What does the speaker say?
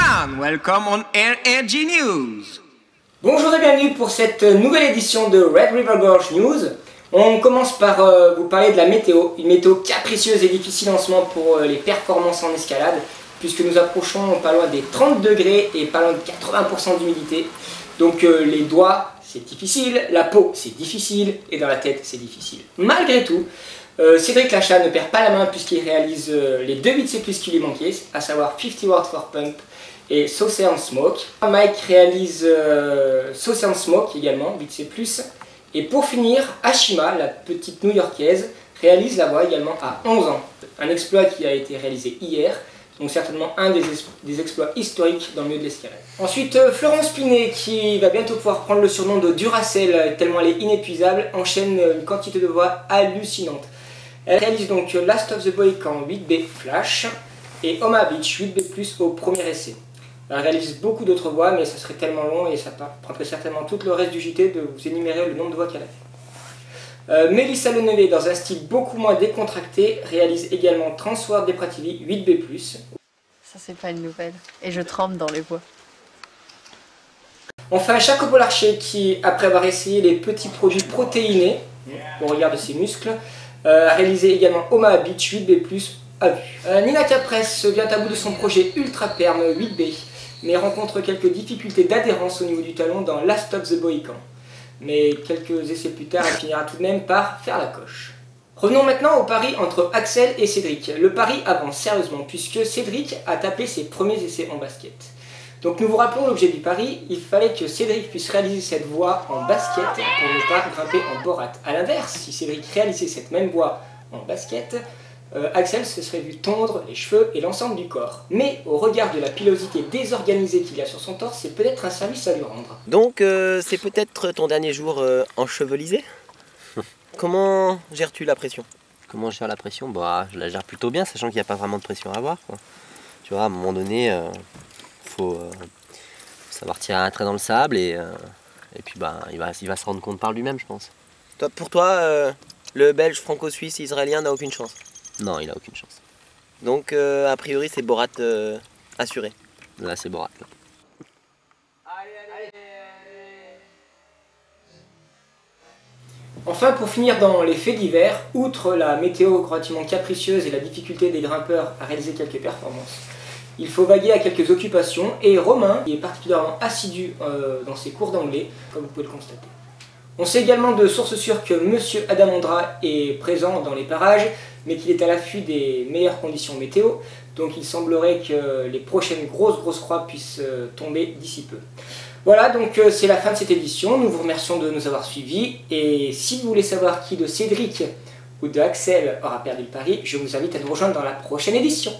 everyone, welcome on RRG News. Bonjour et bienvenue pour cette nouvelle édition de Red River Gorge News. On commence par vous parler de la météo, une météo capricieuse et difficile en ce moment pour les performances en escalade, puisque nous approchons pas loin des 30 degrés et pas loin de 80% d'humidité. Donc les doigts, c'est difficile, la peau, c'est difficile, et dans la tête, c'est difficile. Malgré tout, Cédric Lachat ne perd pas la main puisqu'il réalise les deux 8C+, qui lui manquaient, à savoir 50 Watts for Pump et Saucer and Smoke. Mike réalise Saucer and Smoke également, 8C+. Et pour finir, Ashima, la petite new-yorkaise, réalise la voix également à 11 ans. Un exploit qui a été réalisé hier, donc certainement un des exploits historiques dans le milieu de l'escalade. Ensuite, Florence Pinet, qui va bientôt pouvoir prendre le surnom de Duracell, tellement elle est inépuisable, enchaîne une quantité de voix hallucinante. Elle réalise donc Last of the Boykan 8B Flash et Omaha Beach 8B+, au premier essai. Elle réalise beaucoup d'autres voix, mais ça serait tellement long et ça prendrait certainement tout le reste du JT de vous énumérer le nombre de voix qu'elle a fait. Mélissa Lenové, dans un style beaucoup moins décontracté, réalise également Transworld Deprativi 8B+. Ça c'est pas une nouvelle, et je tremble dans les voix. Enfin, Jacopo Larcher qui, après avoir essayé les petits produits protéinés, au regard de ses muscles, a réalisé également Omaha Beach 8B+, à vue. Nina Capresse vient à bout de son projet Ultra Perm 8B, mais rencontre quelques difficultés d'adhérence au niveau du talon dans Last of the Boykan. Mais quelques essais plus tard, elle finira tout de même par faire la coche. Revenons maintenant au pari entre Axel et Cédric. Le pari avance sérieusement puisque Cédric a tapé ses premiers essais en basket. Donc nous vous rappelons l'objet du pari, il fallait que Cédric puisse réaliser cette voie en basket pour ne pas grimper en borat. A l'inverse, si Cédric réalisait cette même voie en basket, Axel se serait vu tondre les cheveux et l'ensemble du corps. Mais au regard de la pilosité désorganisée qu'il a sur son torse, c'est peut-être un service à lui rendre. Donc c'est peut-être ton dernier jour enchevelisé. Comment gères-tu la pression? Comment je gère la pression? Bah, je la gère plutôt bien, sachant qu'il n'y a pas vraiment de pression à avoir, quoi. Tu vois, à un moment donné, faut savoir tirer un trait dans le sable et puis bah, il va se rendre compte par lui-même, je pense. Pour toi, le Belge franco-suisse israélien n'a aucune chance? Non, il a aucune chance. Donc a priori c'est Borat assuré. Là, c'est Borat. Là. Enfin, pour finir dans les faits divers, outre la météo relativement capricieuse et la difficulté des grimpeurs à réaliser quelques performances, il faut vaguer à quelques occupations, et Romain qui est particulièrement assidu dans ses cours d'anglais, comme vous pouvez le constater. On sait également de sources sûres que Monsieur Adamandra est présent dans les parages, mais qu'il est à l'affût des meilleures conditions météo, donc il semblerait que les prochaines grosses croix puissent tomber d'ici peu. Voilà, donc c'est la fin de cette édition, nous vous remercions de nous avoir suivis, et si vous voulez savoir qui de Cédric ou de Axel aura perdu le pari, je vous invite à nous rejoindre dans la prochaine édition.